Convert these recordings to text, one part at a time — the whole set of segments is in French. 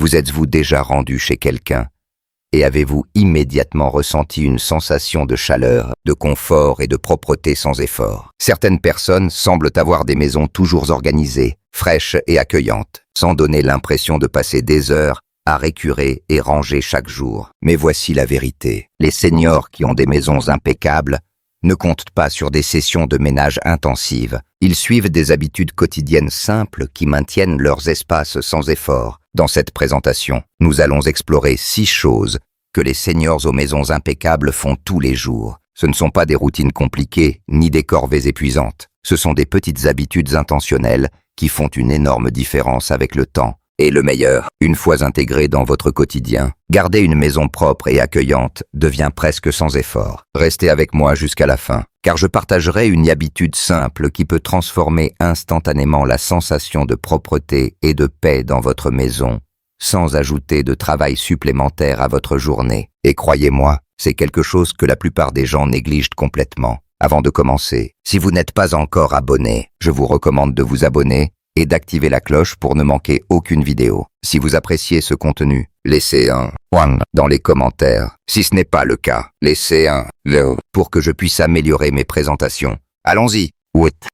Vous êtes-vous déjà rendu chez quelqu'un et avez-vous immédiatement ressenti une sensation de chaleur, de confort et de propreté sans effort? Certaines personnes semblent avoir des maisons toujours organisées, fraîches et accueillantes, sans donner l'impression de passer des heures à récurer et ranger chaque jour. Mais voici la vérité. Les seniors qui ont des maisons impeccables ne comptent pas sur des sessions de ménage intensives. Ils suivent des habitudes quotidiennes simples qui maintiennent leurs espaces sans effort. Dans cette présentation, nous allons explorer 6 choses que les seniors aux maisons impeccables font tous les jours. Ce ne sont pas des routines compliquées, ni des corvées épuisantes. Ce sont des petites habitudes intentionnelles qui font une énorme différence avec le temps. Et le meilleur, une fois intégré dans votre quotidien, garder une maison propre et accueillante devient presque sans effort. Restez avec moi jusqu'à la fin, car je partagerai une habitude simple qui peut transformer instantanément la sensation de propreté et de paix dans votre maison, sans ajouter de travail supplémentaire à votre journée. Et croyez-moi, c'est quelque chose que la plupart des gens négligent complètement. Avant de commencer, si vous n'êtes pas encore abonné, je vous recommande de vous abonner et d'activer la cloche pour ne manquer aucune vidéo. Si vous appréciez ce contenu, laissez un one dans les commentaires. Si ce n'est pas le cas, laissez un le pour que je puisse améliorer mes présentations. Allons-y.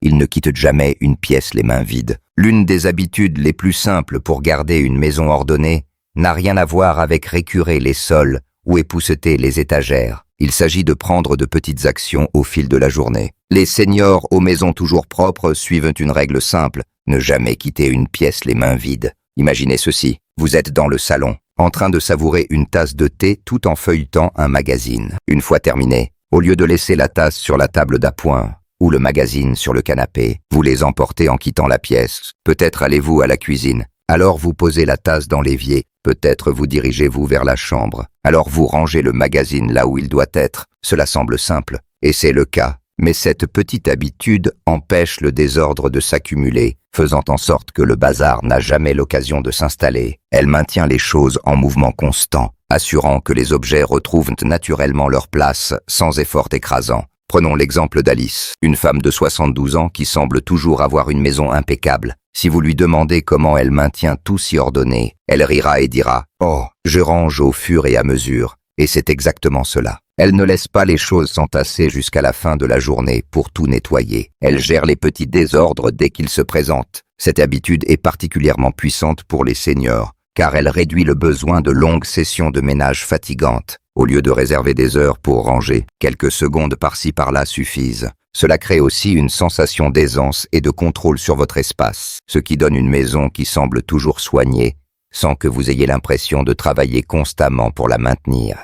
Il ne quitte jamais une pièce les mains vides. L'une des habitudes les plus simples pour garder une maison ordonnée n'a rien à voir avec récurer les sols ou épousseter les étagères. Il s'agit de prendre de petites actions au fil de la journée. Les seniors aux maisons toujours propres suivent une règle simple: ne jamais quitter une pièce les mains vides. Imaginez ceci, vous êtes dans le salon, en train de savourer une tasse de thé tout en feuilletant un magazine. Une fois terminé, au lieu de laisser la tasse sur la table d'appoint ou le magazine sur le canapé, vous les emportez en quittant la pièce. Peut-être allez-vous à la cuisine. Alors vous posez la tasse dans l'évier. Peut-être vous dirigez-vous vers la chambre. Alors vous rangez le magazine là où il doit être. Cela semble simple, et c'est le cas. Mais cette petite habitude empêche le désordre de s'accumuler, faisant en sorte que le bazar n'a jamais l'occasion de s'installer. Elle maintient les choses en mouvement constant, assurant que les objets retrouvent naturellement leur place sans effort écrasant. Prenons l'exemple d'Alice, une femme de 72 ans qui semble toujours avoir une maison impeccable. Si vous lui demandez comment elle maintient tout si ordonné, elle rira et dira « Oh, je range au fur et à mesure ». Et c'est exactement cela. Elle ne laisse pas les choses s'entasser jusqu'à la fin de la journée pour tout nettoyer. Elle gère les petits désordres dès qu'ils se présentent. Cette habitude est particulièrement puissante pour les seniors, car elle réduit le besoin de longues sessions de ménage fatigantes. Au lieu de réserver des heures pour ranger, quelques secondes par-ci par-là suffisent. Cela crée aussi une sensation d'aisance et de contrôle sur votre espace, ce qui donne une maison qui semble toujours soignée, sans que vous ayez l'impression de travailler constamment pour la maintenir.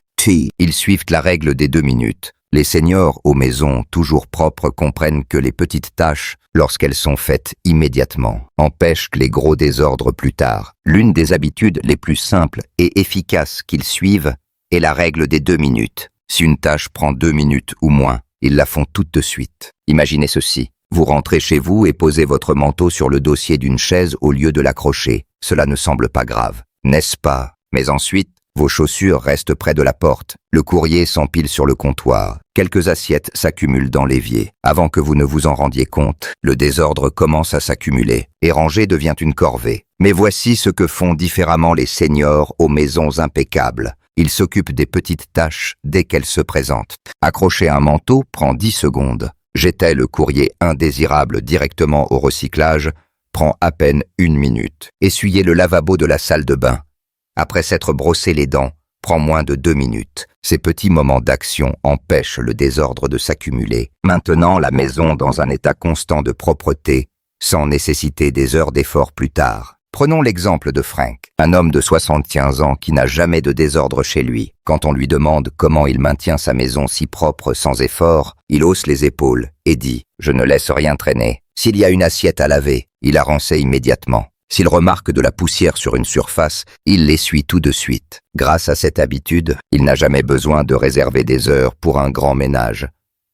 Ils suivent la règle des 2 minutes. Les seniors aux maisons toujours propres comprennent que les petites tâches, lorsqu'elles sont faites immédiatement, empêchent les gros désordres plus tard. L'une des habitudes les plus simples et efficaces qu'ils suivent est la règle des 2 minutes. Si une tâche prend 2 minutes ou moins, ils la font toute de suite. Imaginez ceci. Vous rentrez chez vous et posez votre manteau sur le dossier d'une chaise au lieu de l'accrocher. Cela ne semble pas grave, n'est-ce pas? Mais ensuite, vos chaussures restent près de la porte. Le courrier s'empile sur le comptoir. Quelques assiettes s'accumulent dans l'évier. Avant que vous ne vous en rendiez compte, le désordre commence à s'accumuler et ranger devient une corvée. Mais voici ce que font différemment les seniors aux maisons impeccables. Ils s'occupent des petites tâches dès qu'elles se présentent. Accrocher un manteau prend 10 secondes. Jeter le courrier indésirable directement au recyclage prend à peine 1 minute. Essuyer le lavabo de la salle de bain, après s'être brossé les dents, prend moins de 2 minutes. Ces petits moments d'action empêchent le désordre de s'accumuler, maintenant la maison dans un état constant de propreté, sans nécessiter des heures d'effort plus tard. Prenons l'exemple de Frank, un homme de 75 ans qui n'a jamais de désordre chez lui. Quand on lui demande comment il maintient sa maison si propre sans effort, il hausse les épaules et dit « Je ne laisse rien traîner. S'il y a une assiette à laver, il la rançait immédiatement. S'il remarque de la poussière sur une surface, il l'essuie tout de suite. Grâce à cette habitude, il n'a jamais besoin de réserver des heures pour un grand ménage.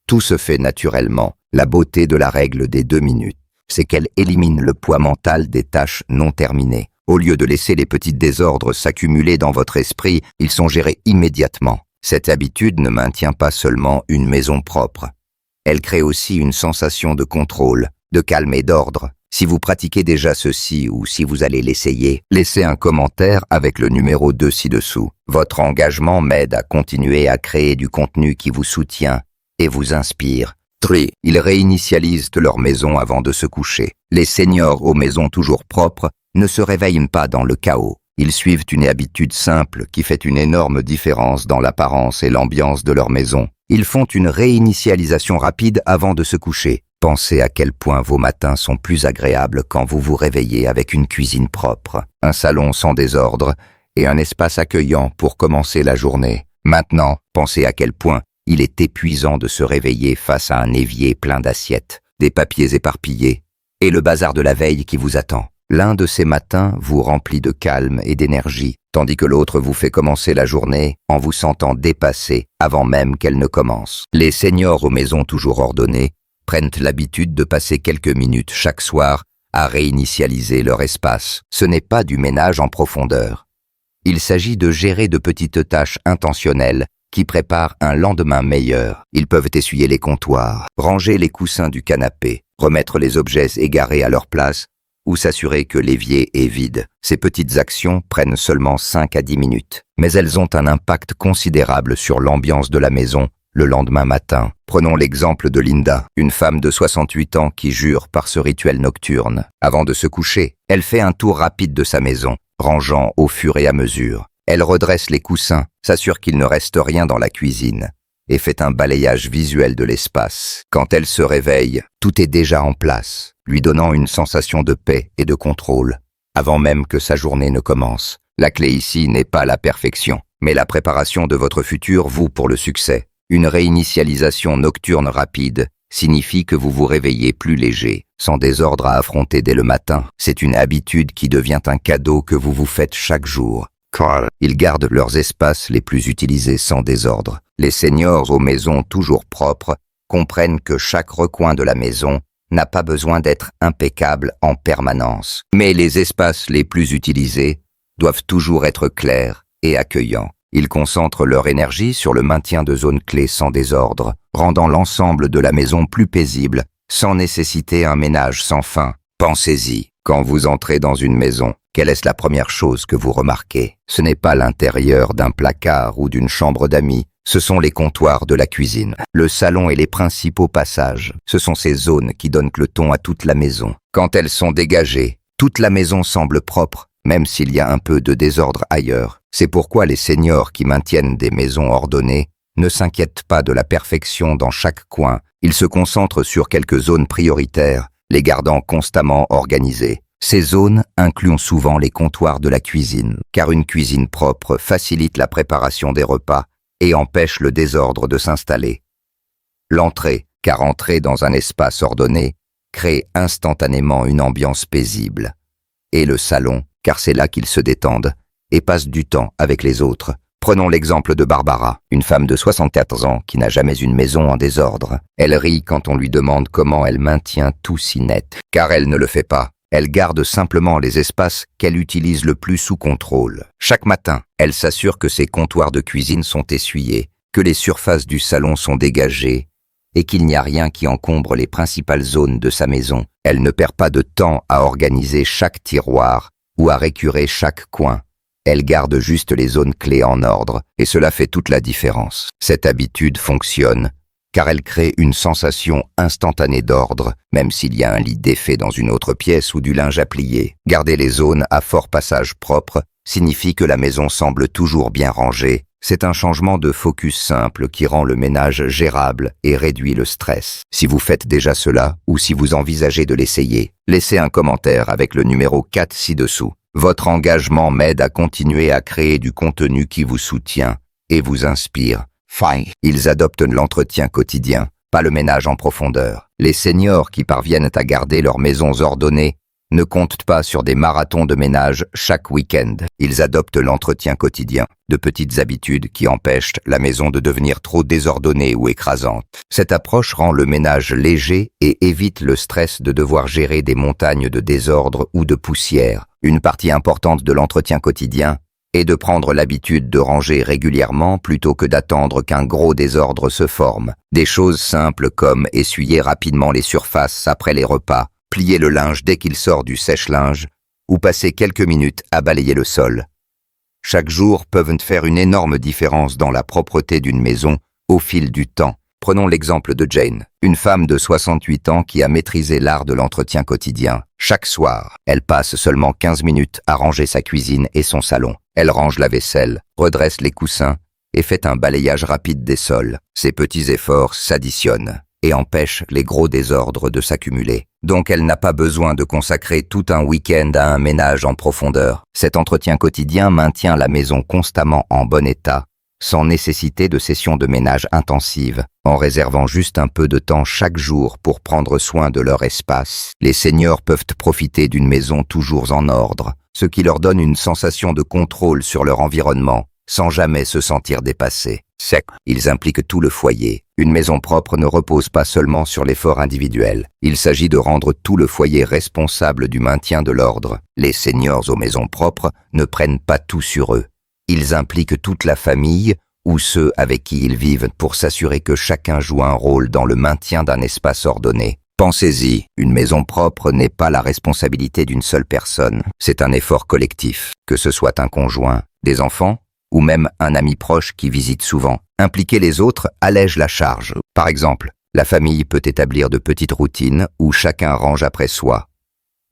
Tout se fait naturellement. La beauté de la règle des 2 minutes, c'est qu'elle élimine le poids mental des tâches non terminées. Au lieu de laisser les petits désordres s'accumuler dans votre esprit, ils sont gérés immédiatement. Cette habitude ne maintient pas seulement une maison propre. Elle crée aussi une sensation de contrôle, de calme et d'ordre. Si vous pratiquez déjà ceci ou si vous allez l'essayer, laissez un commentaire avec le numéro 2 ci-dessous. Votre engagement m'aide à continuer à créer du contenu qui vous soutient et vous inspire. 3. Ils réinitialisent leur maison avant de se coucher. Les seniors aux maisons toujours propres ne se réveillent pas dans le chaos. Ils suivent une habitude simple qui fait une énorme différence dans l'apparence et l'ambiance de leur maison. Ils font une réinitialisation rapide avant de se coucher. Pensez à quel point vos matins sont plus agréables quand vous vous réveillez avec une cuisine propre, un salon sans désordre et un espace accueillant pour commencer la journée. Maintenant, pensez à quel point il est épuisant de se réveiller face à un évier plein d'assiettes, des papiers éparpillés et le bazar de la veille qui vous attend. L'un de ces matins vous remplit de calme et d'énergie, tandis que l'autre vous fait commencer la journée en vous sentant dépassé avant même qu'elle ne commence. Les seniors aux maisons toujours ordonnées prennent l'habitude de passer quelques minutes chaque soir à réinitialiser leur espace. Ce n'est pas du ménage en profondeur. Il s'agit de gérer de petites tâches intentionnelles qui préparent un lendemain meilleur. Ils peuvent essuyer les comptoirs, ranger les coussins du canapé, remettre les objets égarés à leur place ou s'assurer que l'évier est vide. Ces petites actions prennent seulement 5 à 10 minutes, mais elles ont un impact considérable sur l'ambiance de la maison le lendemain matin. Prenons l'exemple de Linda, une femme de 68 ans qui jure par ce rituel nocturne. Avant de se coucher, elle fait un tour rapide de sa maison, rangeant au fur et à mesure. Elle redresse les coussins, s'assure qu'il ne reste rien dans la cuisine et fait un balayage visuel de l'espace. Quand elle se réveille, tout est déjà en place, lui donnant une sensation de paix et de contrôle, avant même que sa journée ne commence. La clé ici n'est pas la perfection, mais la préparation de votre futur vaut pour le succès. Une réinitialisation nocturne rapide signifie que vous vous réveillez plus léger, sans désordre à affronter dès le matin. C'est une habitude qui devient un cadeau que vous vous faites chaque jour. Ils gardent leurs espaces les plus utilisés sans désordre. Les seniors aux maisons toujours propres comprennent que chaque recoin de la maison n'a pas besoin d'être impeccable en permanence. Mais les espaces les plus utilisés doivent toujours être clairs et accueillants. Ils concentrent leur énergie sur le maintien de zones clés sans désordre, rendant l'ensemble de la maison plus paisible, sans nécessiter un ménage sans fin. Pensez-y, quand vous entrez dans une maison, quelle est la première chose que vous remarquez? Ce n'est pas l'intérieur d'un placard ou d'une chambre d'amis, ce sont les comptoirs de la cuisine. Le salon et les principaux passages, ce sont ces zones qui donnent le ton à toute la maison. Quand elles sont dégagées, toute la maison semble propre, même s'il y a un peu de désordre ailleurs. C'est pourquoi les seniors qui maintiennent des maisons ordonnées ne s'inquiètent pas de la perfection dans chaque coin. Ils se concentrent sur quelques zones prioritaires, les gardant constamment organisées. Ces zones incluent souvent les comptoirs de la cuisine, car une cuisine propre facilite la préparation des repas et empêche le désordre de s'installer. L'entrée, car entrer dans un espace ordonné, crée instantanément une ambiance paisible. Et le salon, car c'est là qu'ils se détendent et passent du temps avec les autres. Prenons l'exemple de Barbara, une femme de 64 ans qui n'a jamais une maison en désordre. Elle rit quand on lui demande comment elle maintient tout si net, car elle ne le fait pas. Elle garde simplement les espaces qu'elle utilise le plus sous contrôle. Chaque matin, elle s'assure que ses comptoirs de cuisine sont essuyés, que les surfaces du salon sont dégagées et qu'il n'y a rien qui encombre les principales zones de sa maison. Elle ne perd pas de temps à organiser chaque tiroir ou à récurer chaque coin. Elle garde juste les zones clés en ordre et cela fait toute la différence. Cette habitude fonctionne car elle crée une sensation instantanée d'ordre, même s'il y a un lit défait dans une autre pièce ou du linge à plier. Garder les zones à fort passage propre signifie que la maison semble toujours bien rangée. C'est un changement de focus simple qui rend le ménage gérable et réduit le stress. Si vous faites déjà cela ou si vous envisagez de l'essayer, laissez un commentaire avec le numéro 4 ci-dessous. Votre engagement m'aide à continuer à créer du contenu qui vous soutient et vous inspire. Ils adoptent l'entretien quotidien, pas le ménage en profondeur. Les seniors qui parviennent à garder leurs maisons ordonnées ne comptent pas sur des marathons de ménage chaque week-end. Ils adoptent l'entretien quotidien, de petites habitudes qui empêchent la maison de devenir trop désordonnée ou écrasante. Cette approche rend le ménage léger et évite le stress de devoir gérer des montagnes de désordre ou de poussière. Une partie importante de l'entretien quotidien est de prendre l'habitude de ranger régulièrement plutôt que d'attendre qu'un gros désordre se forme. Des choses simples comme essuyer rapidement les surfaces après les repas plier le linge dès qu'il sort du sèche-linge ou passer quelques minutes à balayer le sol. Chaque jour peuvent faire une énorme différence dans la propreté d'une maison au fil du temps. Prenons l'exemple de Jane, une femme de 68 ans qui a maîtrisé l'art de l'entretien quotidien. Chaque soir, elle passe seulement 15 minutes à ranger sa cuisine et son salon. Elle range la vaisselle, redresse les coussins et fait un balayage rapide des sols. Ces petits efforts s'additionnent et empêchent les gros désordres de s'accumuler. Donc elle n'a pas besoin de consacrer tout un week-end à un ménage en profondeur. Cet entretien quotidien maintient la maison constamment en bon état, sans nécessité de sessions de ménage intensives. En réservant juste un peu de temps chaque jour pour prendre soin de leur espace, les seniors peuvent profiter d'une maison toujours en ordre, ce qui leur donne une sensation de contrôle sur leur environnement, sans jamais se sentir dépassés. Ils impliquent tout le foyer. Une maison propre ne repose pas seulement sur l'effort individuel. Il s'agit de rendre tout le foyer responsable du maintien de l'ordre. Les seniors aux maisons propres ne prennent pas tout sur eux. Ils impliquent toute la famille ou ceux avec qui ils vivent pour s'assurer que chacun joue un rôle dans le maintien d'un espace ordonné. Pensez-y, une maison propre n'est pas la responsabilité d'une seule personne. C'est un effort collectif, que ce soit un conjoint, des enfants, ou même un ami proche qui visite souvent. Impliquer les autres allège la charge. Par exemple, la famille peut établir de petites routines où chacun range après soi.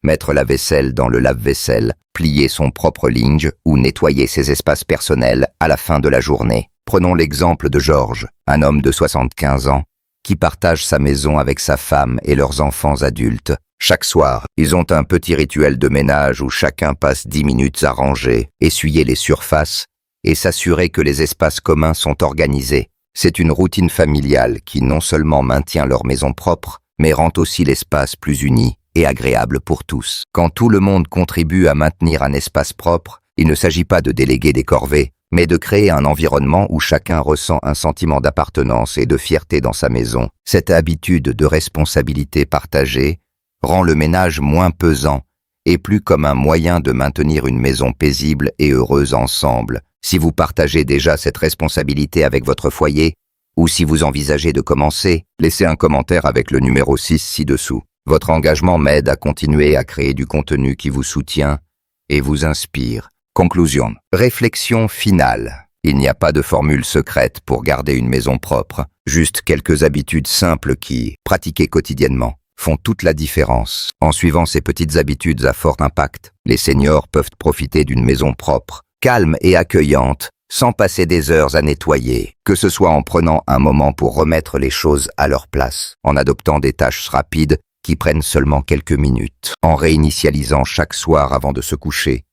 Mettre la vaisselle dans le lave-vaisselle, plier son propre linge ou nettoyer ses espaces personnels à la fin de la journée. Prenons l'exemple de George, un homme de 75 ans, qui partage sa maison avec sa femme et leurs enfants adultes. Chaque soir, ils ont un petit rituel de ménage où chacun passe 10 minutes à ranger, essuyer les surfaces, et s'assurer que les espaces communs sont organisés. C'est une routine familiale qui non seulement maintient leur maison propre, mais rend aussi l'espace plus uni et agréable pour tous. Quand tout le monde contribue à maintenir un espace propre, il ne s'agit pas de déléguer des corvées, mais de créer un environnement où chacun ressent un sentiment d'appartenance et de fierté dans sa maison. Cette habitude de responsabilité partagée rend le ménage moins pesant et plus comme un moyen de maintenir une maison paisible et heureuse ensemble. Si vous partagez déjà cette responsabilité avec votre foyer, ou si vous envisagez de commencer, laissez un commentaire avec le numéro 6 ci-dessous. Votre engagement m'aide à continuer à créer du contenu qui vous soutient et vous inspire. Conclusion. Réflexion finale. Il n'y a pas de formule secrète pour garder une maison propre, juste quelques habitudes simples qui, pratiquées quotidiennement, font toute la différence. En suivant ces petites habitudes à fort impact, les seniors peuvent profiter d'une maison propre, calme et accueillante, sans passer des heures à nettoyer, que ce soit en prenant un moment pour remettre les choses à leur place, en adoptant des tâches rapides qui prennent seulement quelques minutes, en réinitialisant chaque soir avant de se coucher,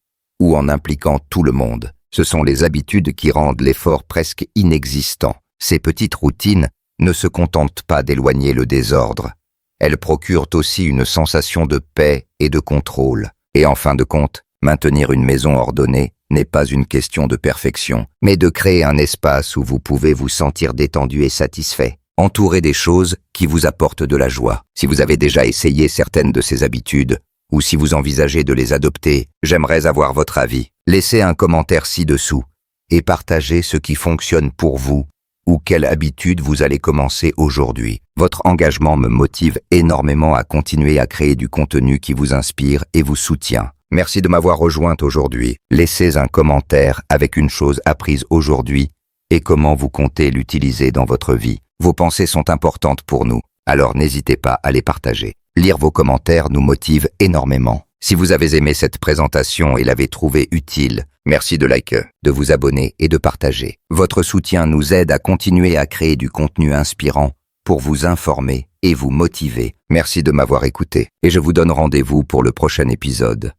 ou en impliquant tout le monde. Ce sont les habitudes qui rendent l'effort presque inexistant. Ces petites routines ne se contentent pas d'éloigner le désordre. Elles procurent aussi une sensation de paix et de contrôle. Et en fin de compte, maintenir une maison ordonnée n'est pas une question de perfection, mais de créer un espace où vous pouvez vous sentir détendu et satisfait, entouré des choses qui vous apportent de la joie. Si vous avez déjà essayé certaines de ces habitudes, ou si vous envisagez de les adopter, j'aimerais avoir votre avis. Laissez un commentaire ci-dessous et partagez ce qui fonctionne pour vous ou quelle habitude vous allez commencer aujourd'hui. Votre engagement me motive énormément à continuer à créer du contenu qui vous inspire et vous soutient. Merci de m'avoir rejointe aujourd'hui. Laissez un commentaire avec une chose apprise aujourd'hui et comment vous comptez l'utiliser dans votre vie. Vos pensées sont importantes pour nous, alors n'hésitez pas à les partager. Lire vos commentaires nous motive énormément. Si vous avez aimé cette présentation et l'avez trouvée utile, merci de liker, de vous abonner et de partager. Votre soutien nous aide à continuer à créer du contenu inspirant pour vous informer et vous motiver. Merci de m'avoir écouté et je vous donne rendez-vous pour le prochain épisode.